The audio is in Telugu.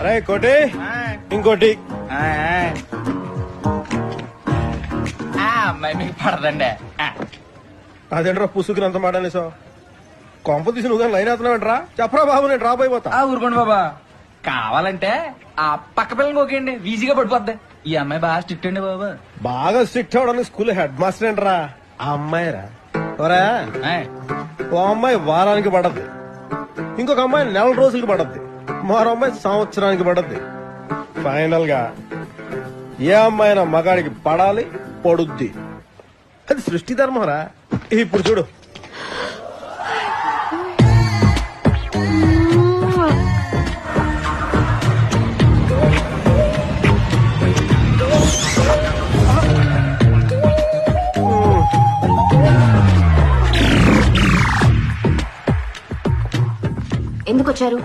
అరే కోటి ఇంకోటి అమ్మాయి మీకు పడదండి. అదేంట్రా పుసుకునంత మాట అనేసావు. కొంప తీసి నువ్వు లైన్ అవుతున్నావేంట్రా? చెప్పరా బాబు, నేను రాబోయిపోతా. ఊరుకోండి బాబా, కావాలంటే ఆ పక్క పిల్లలు ఓకేండి, ఈజీగా పడిపోద్ది. ఈ అమ్మాయి బాగా స్ట్రిక్ట్ అండి బాబా. బాగా స్ట్రిక్ట్ అవడానికి స్కూల్ హెడ్ మాస్టర్ ఏంట్రా? ఆ అమ్మాయిరా. ఒరే, ఓ అమ్మాయి వారానికి పడద్ది, ఇంకొక అమ్మాయి నెల రోజులకి పడద్ది, మరో అమ్మాయి సంవత్సరానికి పడద్ది. ఫైనల్ గా ఏ అమ్మాయినా మగాడికి పడాలి, పడుద్ది. అది సృష్టి ధర్మరా. ఇప్పుడు చూడు, ఎందుకు వచ్చారు?